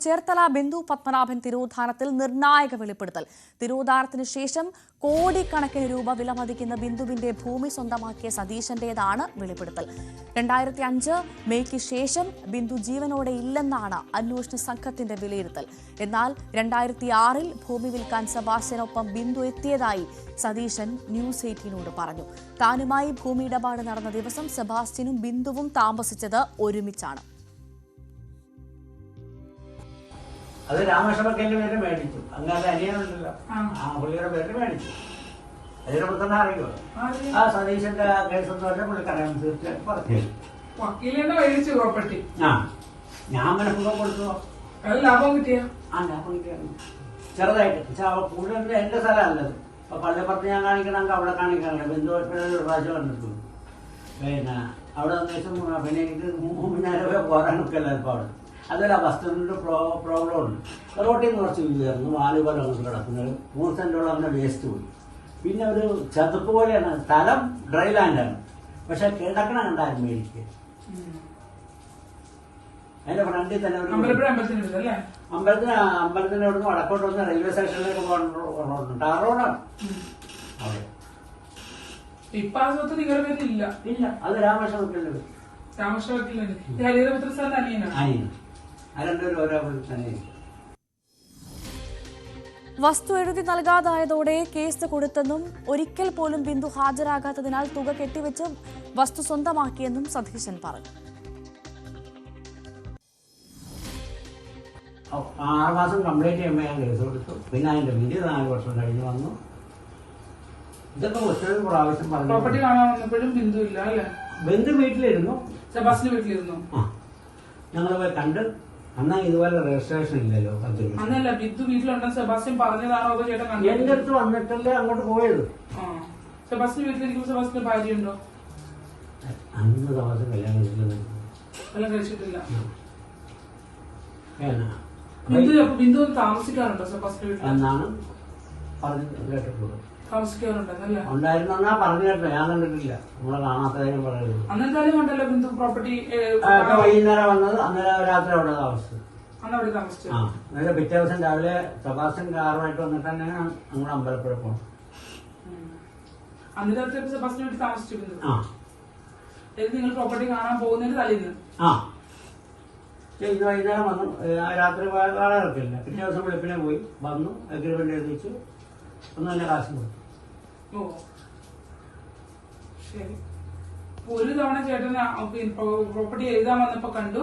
ചേർത്തല ബിന്ദു പത്മനാഭൻ തിരോധാനത്തിൽ നിർണായക വെളിപ്പെടുത്തൽ. തിരോധാനത്തിന് ശേഷം കോടിക്കണക്കിന് രൂപ വിലമതിക്കുന്ന ബിന്ദുവിന്റെ ഭൂമി സ്വന്തമാക്കിയ സതീശന്റേതാണ് വെളിപ്പെടുത്തൽ. 2005 മെയ്ക്ക് ശേഷം ബിന്ദു ജീവനോടെ ഇല്ലെന്നാണ് അന്വേഷണ സംഘത്തിന്റെ വിലയിരുത്തൽ. എന്നാൽ 2006 ഭൂമി വിൽക്കാൻ സെബാസ്റ്റ്യനൊപ്പം ബിന്ദു എത്തിയതായി സതീശൻ ന്യൂസ് 18നോട് പറഞ്ഞു. താനുമായി ഭൂമി ഇടപാട് നടന്ന ദിവസം സെബാസ്റ്റ്യനും ബിന്ദുവും താമസിച്ചത് ഒരുമിച്ചാണ്. അത് രാമകൃഷ്ണന്റെ പേര് മേടിച്ചു. അങ്ങനെ അനിയനുണ്ടല്ലോ, ആ പുള്ളിയുടെ പേര് മേടിച്ചു. അതിനെ തന്നെ അറിയുമോ? ആ സതീശന്റെ കേസ് എന്ന് പറഞ്ഞാൽ പുള്ളിക്കറിയാം, തീർച്ചയായിട്ടും പറഞ്ഞു. ആ ഞാൻ മനഃപൂർവ്വം കൊടുത്തു. ലാഭം കിട്ടിയ ലാഭം കിട്ടിയാണ് ചെറുതായിട്ട്. കൂടുതൽ എന്റെ സ്ഥലമല്ലത്. അപ്പൊ പള്ളിപ്പുറത്ത് ഞാൻ കാണിക്കണമെങ്കിൽ അവിടെ കാണിക്കാറില്ല. ബിന്ദു ഒരു പ്രാവശ്യം കണ്ടിട്ടുള്ളൂ. പിന്നെ അവിടെ വന്നേശം പിന്നെ എനിക്ക് 3,000 രൂപ പോരാനൊക്കെ അല്ല ഇപ്പൊ അവിടെ. അതുപോലെ ആ ബസ്സിൻ്റെ പ്രോബ്ലം ഉണ്ട്. റോട്ടിൽ നിന്ന് കുറച്ച് വീഴുമായിരുന്നു. വാലുപോലെ അങ്ങോട്ട് കിടക്കുന്നത് 3 സെൻറ്റോളം അങ്ങനെ വേസ്റ്റ് പോയി. പിന്നെ ഒരു ചതുപ്പ് പോലെയാണ്. സ്ഥലം ഡ്രൈ ലാൻഡാണ്, പക്ഷെ കിടക്കണ കണ്ടായിരുന്നു മേടിക്ക്. അതിന്റെ ഫ്രണ്ടിൽ തന്നെ ഒരു അമ്പലത്തിന് അവിടുന്ന് വടക്കോട്ട് വന്ന് റെയിൽവേ സ്റ്റേഷനിലേക്ക് പോകുന്നുണ്ട്. ടാർ റോഡാണ് അവിടെ. ഇല്ല, അത് രാമകൃഷ്ണന്റെ അനിയനാണ്. വസ്തു എഴുതി നൽകാതായതോടെ കേസ് കൊടുത്തെന്നും ഒരിക്കൽ പോലും ബിന്ദു ഹാജരാകാത്തതിനാൽ തുക കെട്ടിവെച്ച് വസ്തു സ്വന്തമാക്കിയെന്നും സതീശൻ പറഞ്ഞു. 6 മാസം കംപ്ലീറ്റ് ചെയ്യുമ്പോൾ ഞാൻ കേസ് കൊടുത്തു. പിന്നെ അതിന്റെ വീട് 4 വർഷം കഴിഞ്ഞ് വന്നു. ഇതൊക്കെ ഒറ്റൊരു പ്രാവശ്യം പറഞ്ഞു. ബിന്ദു വീട്ടിലിരുന്നു, സെബാസ്റ്റിന്റെ വീട്ടിലിരുന്നു. ഞങ്ങൾ പോയി കണ്ട്. അന്നാ ഇതുപോലെ രജിസ്ട്രേഷൻ ഇല്ലല്ലോ. അന്നല്ല ബിന്ദു വീട്ടിലുണ്ടെന്ന് സെബാസ്റ്റ്യൻ പറഞ്ഞതാണോ അതോ ചേട്ടൻ എന്റെ അടുത്ത് വന്നിട്ടല്ലേ അങ്ങോട്ട് പോയത്. സെബാസ്റ്റിന്റെ വീട്ടിലിരിക്കുമ്പോൾ സെബാസ്റ്റിന്റെ ഭാര്യയുണ്ടോ? അന്ന് ദിവസം കല്യാണം കഴിച്ചിട്ടില്ല. ബിന്ദു താമസിക്കാറുണ്ടോ സെബാസ്റ്റിന്റെ വീട്ടിൽ എന്നാണ് പറഞ്ഞു കേട്ടിട്ടുള്ളത്. ഉണ്ടായിരുന്നാ പറഞ്ഞു കേട്ടോ. ഞാൻ കണ്ടിട്ടില്ല. നമ്മളെ കാണാത്തതിനും പറയുന്നത്. അന്നെന്തായാലും കണ്ടല്ലോ ബിന്ദു പ്രോപ്പർട്ടി വൈകുന്നേരം വന്നത്. അന്നേരം രാത്രി അവിടെ താമസിച്ചത്. അന്നേരം പിറ്റേ ദിവസം രാവിലെ സെബാസ്റ്റ്യൻ കാറുമായിട്ട് വന്നിട്ട് തന്നെ നമ്മുടെ അമ്പലപ്പുഴ പോകണം. സെബാസ്റ്റ്യൻ വീട്ടിൽ താമസിച്ചിരുന്നു. നിങ്ങൾ പ്രോപ്പർട്ടി കാണാൻ പോകുന്നതിന് തലേന്ന് ഇന്ന് വൈകുന്നേരം വന്നു. രാത്രി വാടക ഇറക്കില്ല. പിറ്റേ ദിവസം വെളുപ്പിനെ പോയി വന്നു. അഗ്രിമെന്റ് എഴുതിച്ചു. ഒന്ന് തന്നെ കാശ് കൊടുത്തു. ശരി. ഒരു തവണ ചേട്ടന് പ്രോപ്പർട്ടി എഴുതാൻ വന്നപ്പോ കണ്ടു.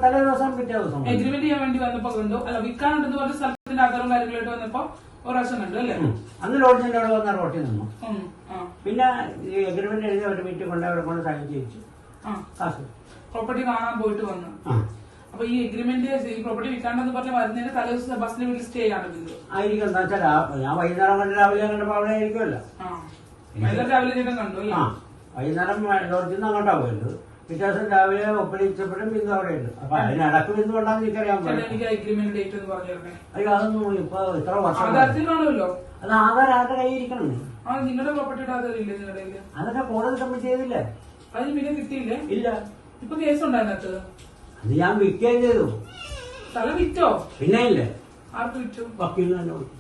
തലേ ദിവസം പിറ്റേ ദിവസം എഗ്രിമെന്റ് ചെയ്യാൻ വേണ്ടി വന്നപ്പോ കണ്ടു. അല്ല വിൽക്കാനുണ്ടെന്ന് പറഞ്ഞ സ്ഥലത്തിന്റെ ആധാരം കാര്യങ്ങളായിട്ട് വന്നപ്പോ ഒരു പ്രാവശ്യം കണ്ടു അല്ലേ? അന്ന് ലോഡ്ജിന്റെ അവിടെ വന്ന റോട്ടിൽ നിന്നു. പിന്നെ ഈ എഗ്രിമെന്റ് എഴുതി അവർ വീട്ടിൽ കൊണ്ട് അവിടെ കൊണ്ട് സൈൻ ചെയ്യിച്ചു. കാശ് പ്രോപ്പർട്ടി കാണാൻ പോയിട്ട് വന്നു. അപ്പൊ ഈ എഗ്രിമെന്റ് ഈ പ്രോപ്പർട്ടി വിൽക്കാണ്ടെന്ന് പറഞ്ഞ വരുന്നതിന് തലേ ദിവസം സെബാസ്റ്റിന്റെ വീട്ടിൽ സ്റ്റേ ആണ് ബിന്ദു ആയിരിക്കും. എന്താ വെച്ചാൽ ഞാൻ വൈകുന്നേരം കണ്ട് രാവിലെ കണ്ടപ്പോ അവിടെ ആയിരിക്കുമല്ലോ. രാവിലെ ചേട്ടൻ കണ്ടു അല്ലേ? വൈകുന്നേരം ലോഡ്ജിൽ നിന്ന് അങ്ങോട്ടാ പോയത്. പിറ്റേ ദിവസം രാവിലെ ഒപ്പിടിച്ചപ്പോഴും ബിന്ദു അവിടെ ഉണ്ട്. അപ്പൊ അതിനടക്ക് ബിന്ദു കൊണ്ടാന്ന് എനിക്കറിയാൻ എനിക്ക് എഗ്രിമെന്റ് ഡേറ്റ് എന്ന് പറഞ്ഞേ. അയ്യോ അതൊന്നും ഇപ്പൊ ഇത്ര വർഷം ആധാരത്തിലാണല്ലോ. അത് ആധാർ ആരുടെ കയ്യിൽ ഇരിക്കണം. നിങ്ങളുടെ പ്രോപ്പർട്ടിയുടെ ആധാരം ഇല്ലേ നിങ്ങളുടെ? അതൊക്കെ കോടതി സബ്മിറ്റ് ചെയ്തില്ലേ? അതിന് പിന്നെ കിട്ടിയില്ലേ? ഇല്ല. ഇപ്പൊ കേസ് ഉണ്ടായിരുന്നത് അത് ഞാൻ വിൽക്കുകയും ചെയ്തു. സ്ഥലം വിറ്റോ? പിന്നെ ഇല്ലേ. ആർക്ക് വിറ്റു? വക്കീലിന് തന്നെ വിറ്റു.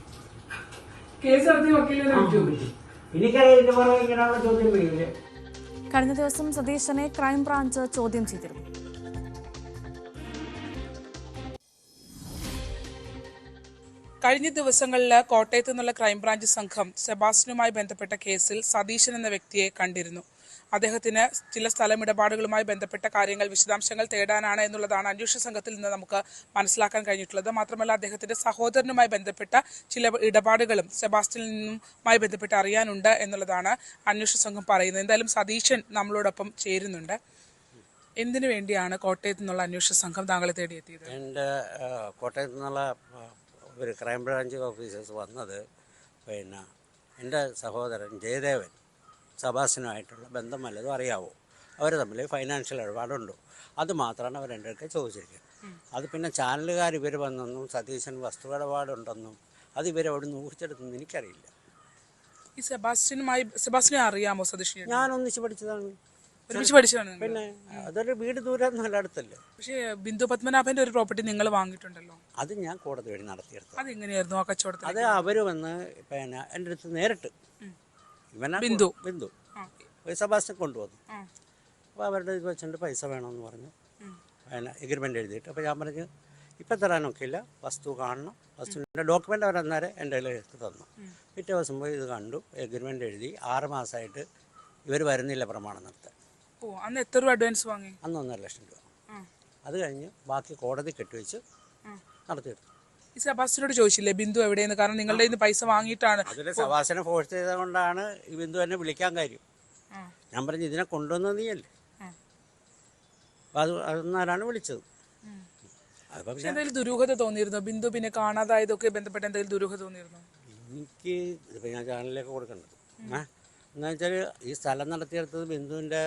കേസ് നടത്തി വക്കീലിനെ വിറ്റു. എനിക്കറിയാം ഇതിന്റെ പുറകെ ഇങ്ങനെയുള്ള ചോദ്യം വരില്ലേ. കഴിഞ്ഞ ദിവസം സതീശനെ ക്രൈംബ്രാഞ്ച് ചോദ്യം ചെയ്തിരുന്നു. കഴിഞ്ഞ ദിവസങ്ങളിൽ കോട്ടയത്ത് നിന്നുള്ള ക്രൈംബ്രാഞ്ച് സംഘം സെബാസ്റ്റ്യനുമായി ബന്ധപ്പെട്ട കേസിൽ സതീശൻ എന്ന വ്യക്തിയെ കണ്ടിരുന്നു. അദ്ദേഹത്തിന് ചില സ്ഥലമിടപാടുകളുമായി ബന്ധപ്പെട്ട കാര്യങ്ങൾ വിശദാംശങ്ങൾ തേടാനാണ് എന്നുള്ളതാണ് അന്വേഷണ സംഘത്തിൽ നിന്ന് നമുക്ക് മനസ്സിലാക്കാൻ കഴിഞ്ഞിട്ടുള്ളത്. മാത്രമല്ല അദ്ദേഹത്തിന്റെ സഹോദരനുമായി ബന്ധപ്പെട്ട ചില ഇടപാടുകളും സെബാസ്റ്റ്യനിൽ നിന്നുമായി ബന്ധപ്പെട്ട് അറിയാനുണ്ട് എന്നുള്ളതാണ് അന്വേഷണ സംഘം പറയുന്നത്. എന്തായാലും സതീശൻ നമ്മളോടൊപ്പം ചേരുന്നുണ്ട്. എന്തിനു വേണ്ടിയാണ് കോട്ടയത്ത് നിന്നുള്ള അന്വേഷണ സംഘം താങ്കളെ തേടിയെത്തിയത്? എൻ്റെ കോട്ടയത്ത് നിന്നുള്ള ഒരു ക്രൈംബ്രാഞ്ച് ഓഫീസേഴ്സ് വന്നത് പിന്നെ എൻ്റെ സഹോദരൻ ജയദേവൻ സെബാസ്റ്റ്യനുമായിട്ടുള്ള ബന്ധം വല്ലതും അറിയാവോ, അവർ തമ്മിൽ ഫൈനാൻഷ്യൽ ഇടപാടുണ്ടോ, അത് മാത്രമാണ് അവർ എൻ്റെ അടുത്ത് ചോദിച്ചിരിക്കുന്നത്. അത് പിന്നെ ചാനലുകാർ ഇവർ വന്നെന്നും സതീശൻ വസ്തു ഇടപാടുണ്ടെന്നും അത് ഇവരവിടെ നിന്ന് ഊഹിച്ചെടുത്തെന്ന് എനിക്കറിയില്ല. ഈ സെബാസ്റ്റ്യനെ അറിയാമോ? സതീശൻ ഞാൻ ഒന്നിച്ച് പഠിച്ചതാണ്. ഒരുമിച്ച് പഠിച്ചതാണ് നിങ്ങൾ. പിന്നെ അതൊരു വീട് ദൂരം നല്ല അടുത്തല്ലേ. പക്ഷേ ബിന്ദു പത്മനാഭന്റെ ഒരു പ്രോപ്പർട്ടി നിങ്ങൾ വാങ്ങിയിട്ടുണ്ടല്ലോ, അത് ഞാൻ കോടതി വഴി നടത്തിയെടുത്തത്. അതെങ്ങനെയായിരുന്നു ആ കച്ചവടത്തിൽ? അത് അവർ വന്ന് പിന്നെ എൻ്റെ അടുത്ത് നേരിട്ട് ഇവനാ ബിന്ദു. ബിന്ദു ആ, സെബാസ്റ്റ്യൻ കൊണ്ടുവന്നു. ആ, അപ്പോൾ അവരുടെ ഇത് വെച്ചിട്ട് പൈസ വേണമെന്ന് പറഞ്ഞു. പിന്നെ എഗ്രിമെൻ്റ് എഴുതിയിട്ട് അപ്പോൾ ഞാൻ പറഞ്ഞു ഇപ്പം തരാനൊക്കെ ഇല്ല, വസ്തു കാണണം, വസ്തുവിൻ്റെ ഡോക്യുമെൻ്റ് അവരന്നേരം എൻ്റെ കയ്യിൽ എടുത്ത് തന്നു. പിറ്റേ ദിവസം പോയി ഇത് കണ്ടു, എഗ്രിമെൻ്റ് എഴുതി. 6 മാസമായിട്ട് ഇവർ വരുന്നില്ല പ്രമാണം നടത്താൻ. ഓ, അന്ന് എത്ര രൂപ അഡ്വാൻസ് വാങ്ങി? അന്ന് 1.5 ലക്ഷം രൂപ. ആ, അത് കഴിഞ്ഞ് ബാക്കി കോടതി കെട്ടിവെച്ച് നടത്തിയെടുത്തു. ഈ സെബാസ്റ്റ്യനോട് ചോദിച്ചില്ലേ ബിന്ദു എവിടെയെന്ന്? കാരണം നിങ്ങളുടെ ഇന്ന് പൈസ വാങ്ങിയിട്ടാണ്. അതിൽ സവാസനെ ഫോഴ്സ് ചെയ്തത് കൊണ്ടാണ് ഈ ബിന്ദു എന്നെ വിളിക്കാൻ കാര്യം. ആ, ഞാൻ പറഞ്ഞു ഇതിനെ കൊണ്ടുവന്നത് നീയല്ലേ. ആ. അപ്പോൾ അതൊന്നാരാണ് വിളിച്ചത്. അതിപ്പോൾ പക്ഷെ എന്തെങ്കിലും ദുരൂഹത തോന്നിയിരുന്നോ? ബിന്ദു പിന്നെ കാണാതായതൊക്കെ ബന്ധപ്പെട്ട് എന്തെങ്കിലും ദുരൂഹത തോന്നിയിരുന്നോ? എനിക്ക് ഇതിപ്പോൾ ഞാൻ ചാനലിലേക്ക് കൊടുക്കേണ്ടത് എന്താ വെച്ചാൽ ഈ സ്ഥലം നടത്തിയെടുത്തത് ബിന്ദുവിൻ്റെ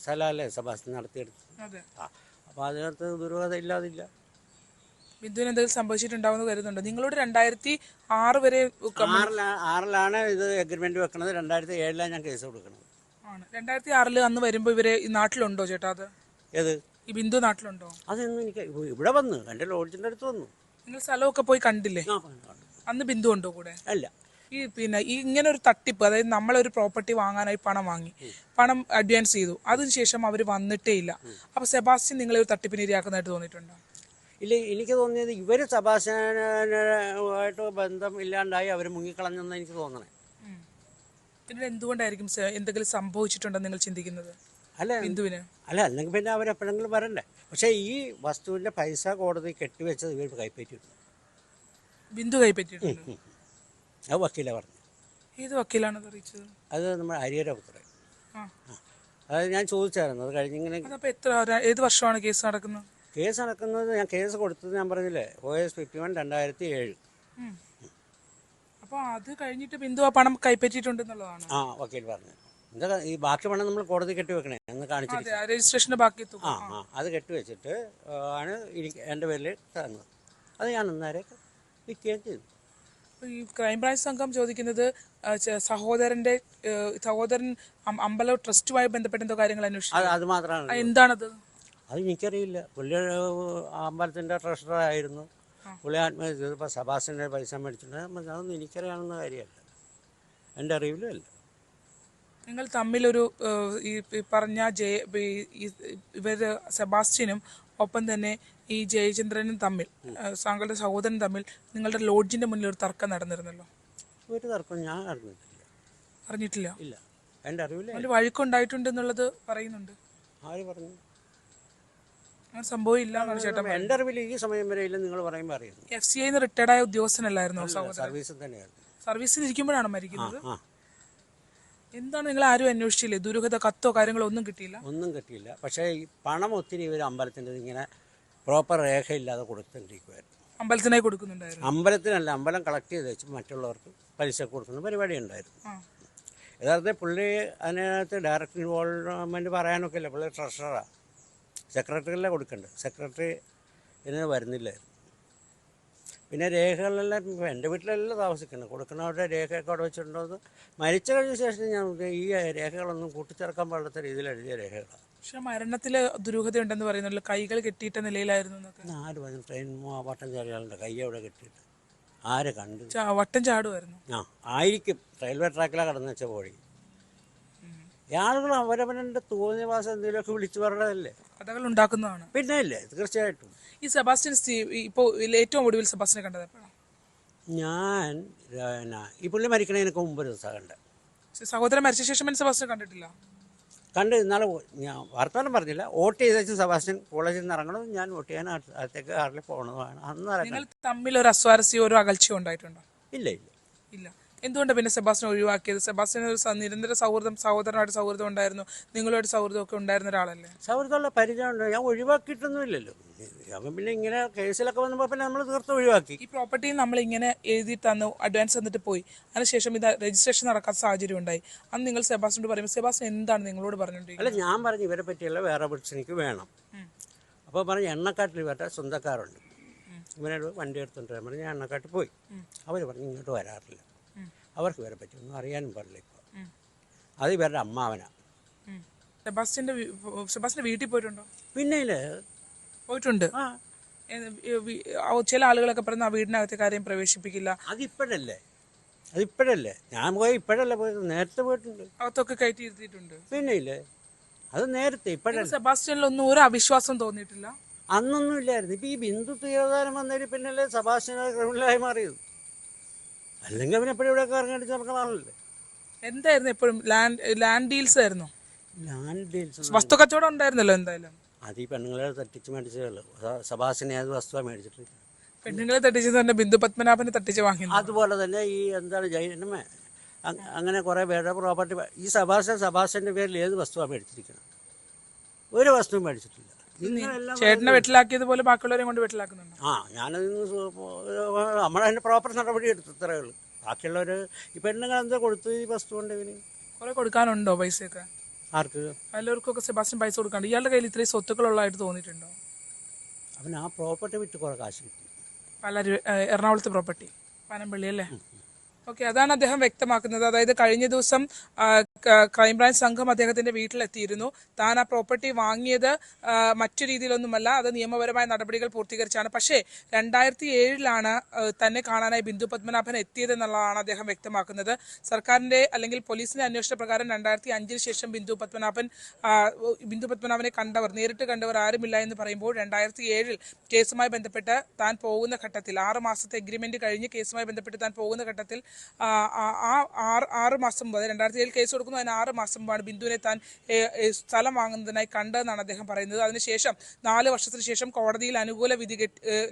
സ്ഥലമല്ലേ സെബാസ്റ്റ്യൻ നടത്തിയെടുത്തത്. അതെ. ആ അപ്പോൾ അതിനകത്ത് ദുരൂഹത ഇല്ലാതില്ല. ബിന്ദുവിന് എന്തെങ്കിലും സംഭവിച്ചിട്ടുണ്ടാവുമെന്ന് കരുതുന്നുണ്ടോ? നിങ്ങളോട് 2006 വരെ 6-ലാണ് ഇത് എഗ്രിമെൻ്റ് വെക്കണത്. 2007 ഞാൻ കേസ് കൊടുക്കണത്. ആണ്. 2006 അന്ന് വരുമ്പോൾ ഇവരെ ഈ നാട്ടിലുണ്ടോ ചേട്ടാ? അത് ഏത് ഈ ബിന്ദു നാട്ടിലുണ്ടോ? അതൊന്നും എനിക്ക് ഇവിടെ വന്ന് എൻ്റെ ലോഡ്ജിൻ്റെ അടുത്ത് വന്നു. നിങ്ങൾ സ്ഥലമൊക്കെ പോയി കണ്ടില്ലേ? ആ, അന്ന് ബിന്ദു ഉണ്ടോ കൂടെ? അല്ല. ഈ പിന്നെ ഈ ഇങ്ങനെ ഒരു തട്ടിപ്പ്, അതായത് നമ്മളൊരു പ്രോപ്പർട്ടി വാങ്ങാനായി പണം വാങ്ങി, പണം അഡ്വാൻസ് ചെയ്തു, അതിനുശേഷം അവർ വന്നിട്ടേ ഇല്ല. അപ്പൊ സെബാസ്റ്റ്യൻ നിങ്ങളെ ഒരു തട്ടിപ്പിന് ഇരയാക്കുന്നതായിട്ട് തോന്നിയിട്ടുണ്ടോ? ഇല്ല, എനിക്ക് തോന്നിയത് ഇവർ സെബാസ്റ്റ്യനുമായിട്ട് ബന്ധം ഇല്ലാണ്ടായി അവർ മുങ്ങിക്കളഞ്ഞെന്ന് എനിക്ക് തോന്നണേ. പിന്നീട് എന്തുകൊണ്ടായിരിക്കും എന്തെങ്കിലും സംഭവിച്ചിട്ടുണ്ടോ നിങ്ങൾ ചിന്തിക്കുന്നത് അല്ല ബിന്ദുവിന്? അല്ല അല്ലെങ്കിൽ പിന്നെ അവരെപ്പോഴെങ്കിലും വരണ്ടേ. പക്ഷേ ഈ വസ്തുവിൻ്റെ പൈസ കോടതി കെട്ടിവെച്ചത് ഇവർ കൈപ്പറ്റിയിട്ടുണ്ട്. ബിന്ദു കൈപ്പറ്റിയിട്ടുണ്ട്. അത് വക്കീല പറഞ്ഞു. ഏത് വക്കീലാണ് അറിയിച്ചത്? അത് നമ്മുടെ ഹരിഹരപുത്രൻ. ആ, അത് ഞാൻ ചോദിച്ചായിരുന്നു. അത് കഴിഞ്ഞിങ്ങനെ അതപ്പോ ഏത് വർഷമാണ് കേസ് നടക്കുന്നത്? കേസ് നടക്കുന്നത് ഞാൻ കേസ് കൊടുത്തത് ഞാൻ പറഞ്ഞില്ലേ, OS 51 2007. അപ്പൊ അത് കഴിഞ്ഞിട്ട് ബിന്ദു ആ പണം കൈപ്പറ്റിയിട്ടുണ്ടെന്നുള്ളതാണ്. ആ വക്കീൽ പറഞ്ഞു. എന്താ ഈ ബാക്കി പണം നമ്മൾ കോടതി കെട്ടിവെക്കണേ എന്ന് കാണിച്ചിട്ട്. രജിസ്ട്രേഷന്റെ ബാക്കി തുക. അത് കെട്ടിവെച്ചിട്ട് ആണ് എനിക്ക് എൻ്റെ പേരിൽ തന്നത്. അത് ഞാൻ അന്നേരം വിൽക്കുകയും ചെയ്തു. ഈ ക്രൈംബ്രാഞ്ച് സംഘം ചോദിക്കുന്നത് സഹോദരൻ അമ്പലം ട്രസ്റ്റുമായി ബന്ധപ്പെട്ട എന്തോ കാര്യങ്ങൾ അന്വേഷിച്ചു. അത് മാത്രമാണ്. എന്താണത്? അത് എനിക്കറിയില്ല. പുള്ളി അമ്പലത്തിൻ്റെ ട്രഷററായിരുന്നു. പുള്ളി ആത്മഹത്യ ചെയ്തു. ഇപ്പോൾ സെബാസ്റ്റ്യൻ്റെ പൈസ മേടിച്ചിട്ടുണ്ട്. അതൊന്നും എനിക്കറിയാവുന്ന കാര്യമല്ല, എൻ്റെ അറിവിലും അല്ല. നിങ്ങൾ തമ്മിലൊരു ഈ പറഞ്ഞ ഇവര് സെബാസ്റ്റ്യനും ഒപ്പം തന്നെ ഈ ജയചന്ദ്രനും തമ്മിൽ, താങ്കളുടെ സഹോദരൻ തമ്മിൽ നിങ്ങളുടെ ലോഡ്ജിന്റെ മുന്നിൽ ഒരു തർക്കം നടന്നിരുന്നല്ലോ. ഒരു തർക്കം ഞാൻ അറിഞ്ഞിട്ടില്ല. അറിഞ്ഞിട്ടില്ല? ഇല്ല, എൻ്റെ അറിവില്ല. അതിൽ വഴക്കുണ്ടായിട്ടുണ്ടെന്നുള്ളത് പറയുന്നുണ്ട്. ആര് പറഞ്ഞു? അങ്ങനെ സംഭവം ഇല്ല എന്നാണ് ചേട്ടൻ. എൻ്റെ അറിവിൽ ഈ സമയം വരെ ഇല്ല. നിങ്ങൾ പറയുമ്പോൾ അറിയുന്നു. FCI റിട്ടയർഡായ ഉദ്യോഗസ്ഥനല്ലായിരുന്നോ സഹോദരൻ? സർവീസിൽ തന്നെയായിരുന്നു. സർവീസിൽ ഇരിക്കുമ്പോഴാണ് മരിക്കുന്നത്. ആ, എന്താണ് നിങ്ങൾ ആരും അന്വേഷിച്ചില്ലേ? ദുരൂഹത കത്തോ കാര്യങ്ങളോ ഒന്നും കിട്ടിയില്ല? ഒന്നും കിട്ടിയില്ല. പക്ഷേ ഈ പണം ഒത്തിരി ഇവർ അമ്പലത്തിൻ്റെ ഇങ്ങനെ പ്രോപ്പർ രേഖയില്ലാതെ കൊടുത്തിരിക്കുമായിരുന്നു. അമ്പലത്തിനായി കൊടുക്കുന്നുണ്ടായിരുന്നു? അമ്പലത്തിനല്ല, അമ്പലം കളക്ട് ചെയ്ത് വെച്ച് മറ്റുള്ളവർക്ക് പലിശ കൊടുക്കുന്ന പരിപാടി ഉണ്ടായിരുന്നു. യഥാർത്ഥത്തിൽ പുള്ളി അതിനകത്ത് ഡയറക്റ്റ് ഇൻവോൾവ്മെൻറ്റ് പറയാനൊക്കെ ഇല്ല. പുള്ളി ട്രഷററാണ്, സെക്രട്ടറിയല്ലേ കൊടുക്കേണ്ടത്. സെക്രട്ടറി ഇതിന് വരുന്നില്ലായിരുന്നു. പിന്നെ രേഖകളെല്ലാം എൻ്റെ വീട്ടിലെല്ലാം താമസിക്കുന്നത്, കൊടുക്കുന്നവരുടെ രേഖയൊക്കെ അവിടെ വെച്ചിട്ടുണ്ടോ. മരിച്ചു കഴിഞ്ഞ ശേഷം ഞാൻ ഈ രേഖകളൊന്നും കൂട്ടിച്ചേർക്കാൻ പാടാത്ത രീതിയിൽ എഴുതിയ രേഖകളാണ്. പക്ഷെ മരണത്തിൽ ദുരൂഹത ഉണ്ടെന്ന് പറയുന്നല്ലോ. കൈകൾ കെട്ടിയിട്ട നിലയിലായിരുന്നു എന്നൊക്കെ. ആര് പറഞ്ഞു? ട്രെയിൻ വട്ടം ചാടിയാളുടെ കൈ അവിടെ കെട്ടിയിട്ട് ആര് കണ്ടു? വട്ടം ചാടുമായിരുന്നു. ആയിരിക്കും. റെയിൽവേ ട്രാക്കിലാണ് കടന്നു വെച്ച പോയി. ആളുകൾ അവരവൻ്റെ തോന്നിയ ഭാഷ എന്തെങ്കിലുമൊക്കെ വിളിച്ചു പറഞ്ഞതല്ലേ, കഥകൾ ഉണ്ടാക്കുന്നതാണ്. പിന്നെ അല്ലേ, തീർച്ചയായിട്ടും. ഈ സെബാസ്റ്റ്യൻ ഇപ്പോൾ ഏറ്റവും ഒടുവിൽ സെബാസ്റ്റ്യനെ കണ്ടത് എപ്പോഴാണ്? ഞാൻ ഈ പുള്ളി മരിക്കണതിനൊക്കെ മുമ്പ് ഒരു ദിവസം കണ്ട. സഹോദരൻ മരിച്ച ശേഷം സെബാസ്റ്റ്യൻ കണ്ടിട്ടില്ല? കണ്ട് ഇന്നാളെ ഞാൻ വർത്തമാനം പറഞ്ഞില്ല. വോട്ട് ചെയ്ത വെച്ച് സെബാസ്റ്റ്യൻ കോളേജിൽ നിന്ന് ഇറങ്ങണതും ഞാൻ വോട്ട് ചെയ്യാൻ അടുത്തേക്ക് കാറിൽ പോകണതുമാണ്. അന്ന് നിങ്ങൾ തമ്മിൽ ഒരു അസ്വാരസ്യോ ഒരു അകൽച്ചയോ ഉണ്ടായിട്ടുണ്ടോ? ഇല്ല ഇല്ല ഇല്ല. എന്തുകൊണ്ട് പിന്നെ സെബാസ്റ്റ്യൻ ഒഴിവാക്കിയത്? സെബാസ്റ്റ്യൻ ഒരു നിരന്തര സഹോദരനായിട്ട് സൗഹൃദം ഉണ്ടായിരുന്നു, നിങ്ങളുമായിട്ട് സൗഹൃദമൊക്കെ ഉണ്ടായിരുന്ന ഒരാളല്ലേ? സൗഹൃദമുള്ള പരിചയമുണ്ട്. ഞാൻ ഒഴിവാക്കിയിട്ടൊന്നുമില്ലല്ലോ. അവൻ പിന്നെ ഇങ്ങനെ കേസിലൊക്കെ വന്നപ്പോൾ പിന്നെ നമ്മൾ തീർത്ത് ഒഴിവാക്കി. ഈ പ്രോപ്പർട്ടിയിൽ നമ്മൾ ഇങ്ങനെ എഴുതി തന്നു, അഡ്വാൻസ് തന്നിട്ട് പോയി, അതിനുശേഷം ഇത് രജിസ്ട്രേഷൻ നടക്കാത്ത സാഹചര്യം ഉണ്ടായി. അന്ന് നിങ്ങൾ സെബാസ്റ്റ്യനോട് പറയുമ്പോൾ സെബാസ്റ്റ്യൻ എന്താണ് നിങ്ങളോട് പറഞ്ഞിട്ടുണ്ടെങ്കിൽ? അല്ല, ഞാൻ പറഞ്ഞു ഇവരെ പറ്റിയുള്ള വേറെ ബിഡ്സ് എനിക്ക് വേണം. അപ്പോൾ പറഞ്ഞു എണ്ണക്കാട്ടിൽ ഇവരുടെ സ്വന്തക്കാരുണ്ട്, ഇവനോട് വണ്ടി എടുത്തുകൊണ്ട് വരാൻ പറഞ്ഞു. ഞാൻ എണ്ണക്കാട്ടിൽ പോയി. അവർ പറഞ്ഞു ഇങ്ങോട്ട് വരാറില്ല, അവർക്ക് ഇവരെ പറ്റി ഒന്നും അറിയാനും പാടില്ല. ഇപ്പോൾ അത് ഇവരുടെ അമ്മാവനാണ്. സെബാസ്റ്റിന്റെ വീട്ടിൽ പോയിട്ടുണ്ടോ? പിന്നെ പോയിട്ടുണ്ട്. ആ ചില ആളുകളൊക്കെ പറയുന്നു ആ വീടിനകത്തെ കാര്യം പ്രവേശിപ്പിക്കില്ല. അതിപ്പോഴല്ലേ ഞാൻ പോയി, ഇപ്പോഴല്ലേ പോയത്, നേരത്തെ പോയിട്ടുണ്ട്. അകത്തൊക്കെ കയറ്റി ഇരുത്തിയിട്ടുണ്ട്. പിന്നെ അത് നേരത്തെ, ഇപ്പോഴല്ലേ. സെബാസ്റ്റ്യനിലൊന്നും ഒരു അവിശ്വാസം തോന്നിയിട്ടില്ല? അന്നൊന്നും ഇല്ലായിരുന്നു. ഇപ്പം ഈ ബിന്ദു തീവ്രധാനം വന്നതിൽ പിന്നല്ലേ സെബാസ്റ്റ്യൻ ക്രിമിനലായി മാറിയത്. അല്ലെങ്കിൽ അവൻ എപ്പോഴും ഇവിടെ ഇറങ്ങിയടിച്ച് നടക്കണമല്ലേ. എന്തായിരുന്നു എപ്പോഴും ലാൻഡ് ഡീൽസ് ആയിരുന്നു? ലാൻഡ് ഡീൽസ്, വസ്തു കച്ചവടം ഉണ്ടായിരുന്നല്ലോ. എന്തായാലും അത് ഈ പെണ്ണുങ്ങളെ തട്ടിച്ച് മേടിച്ചതല്ലോ. സെബാസ്റ്റ്യൻ ഏത് വസ്തുവാണ് മേടിച്ചിട്ടില്ല. പെണ്ണുങ്ങളെ തട്ടിച്ചത് തന്നെ ബിന്ദു പത്മനാഭനെ തട്ടിച്ച് വാങ്ങി. അതുപോലെ തന്നെ ഈ എന്താണ് ജൈനമേ, അങ്ങനെ കുറേ പേരുടെ പ്രോപ്പർട്ടി ഈ സെബാസ്റ്റ്യൻ്റെ പേരിൽ ഏത് വസ്തുവാണ് മേടിച്ചിരിക്കുന്നത്? ഒരു വസ്തുവും മേടിച്ചിട്ടില്ല. ചേട്ടനെ വെട്ടിലാക്കിയതുപോലെ ബാക്കിയുള്ളവരെ കൊണ്ട് വെട്ടിലാക്കുന്നുണ്ട്. ഞാനതിന് നമ്മളതിൻ്റെ പ്രോപ്പർ നടപടി എടുത്തു, ഇത്രയേ ഉള്ളൂ. ബാക്കിയുള്ളവർ ഈ പെണ്ണുങ്ങൾ എന്താ കൊടുത്തു ഈ വസ്തു കൊണ്ട് ഇവന്? കുറെ കൊടുക്കാനുണ്ടോ പൈസയൊക്കെ? ആർക്ക്? എല്ലാവർക്കൊക്കെ സെബാസ്റ്റ്യൻ പൈസ കൊടുക്കാണ്ട്. ഇയാളുടെ കയ്യിൽ ഇത്രയും സ്വത്തുക്കളുള്ളതായിട്ട് തോന്നിയിട്ടുണ്ടോ? അവൻ ആ പ്രോപ്പർട്ടി വിറ്റ് കുറേ കാശ് കിട്ടി. എറണാകുളത്ത് പ്രോപ്പർട്ടി പനമ്പള്ളി അല്ലേ? ഓക്കെ, അതാണ് അദ്ദേഹം വ്യക്തമാക്കുന്നത്. അതായത് കഴിഞ്ഞ ദിവസം ക്രൈംബ്രാഞ്ച് സംഘം അദ്ദേഹത്തിന്റെ വീട്ടിലെത്തിയിരുന്നു. താൻ ആ പ്രോപ്പർട്ടി വാങ്ങിയത് മറ്റു രീതിയിലൊന്നുമല്ല, അത് നിയമപരമായ നടപടികൾ പൂർത്തീകരിച്ചാണ്. പക്ഷേ 2007 തന്നെ കാണാനായി ബിന്ദു പത്മനാഭൻ എത്തിയതെന്നുള്ളതാണ് അദ്ദേഹം വ്യക്തമാക്കുന്നത്. സർക്കാരിന്റെ അല്ലെങ്കിൽ പോലീസിന്റെ അന്വേഷണ പ്രകാരം 2005 ശേഷം ബിന്ദു പത്മനാഭനെ നേരിട്ട് കണ്ടവർ ആരുമില്ല എന്ന് പറയുമ്പോൾ 2007 കേസുമായി ബന്ധപ്പെട്ട് താൻ പോകുന്ന ഘട്ടത്തിൽ 6 മാസത്തെ എഗ്രിമെന്റ് കഴിഞ്ഞ് കേസുമായി ബന്ധപ്പെട്ട് താൻ പോകുന്ന ഘട്ടത്തിൽ 6 മാസം മുമ്പ് 2007 കേസ് കൊടുക്കുന്നു. അതിന് 6 മാസം മുമ്പാണ് ബിന്ദുവിനെ താൻ സ്ഥലം വാങ്ങുന്നതിനായി കണ്ടതെന്നാണ് അദ്ദേഹം പറയുന്നത്. അതിനുശേഷം 4 വർഷത്തിന് ശേഷം കോടതിയിൽ അനുകൂല വിധി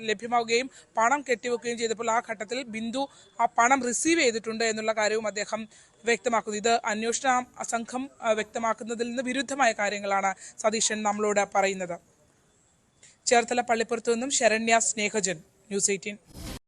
ലഭ്യമാവുകയും പണം കെട്ടിവെക്കുകയും ചെയ്തപ്പോൾ ആ ഘട്ടത്തിൽ ബിന്ദു ആ പണം റിസീവ് ചെയ്തിട്ടുണ്ട് എന്നുള്ള കാര്യവും അദ്ദേഹം വ്യക്തമാക്കുന്നു. ഇത് അന്വേഷണ സംഘം വ്യക്തമാക്കുന്നതിൽ നിന്ന് വിരുദ്ധമായ കാര്യങ്ങളാണ് സതീശൻ നമ്മളോട് പറയുന്നത്. ചേർത്തല പള്ളിപ്പുറത്തു നിന്നും ശരണ്യ സ്നേഹജൻ, ന്യൂസ് 18.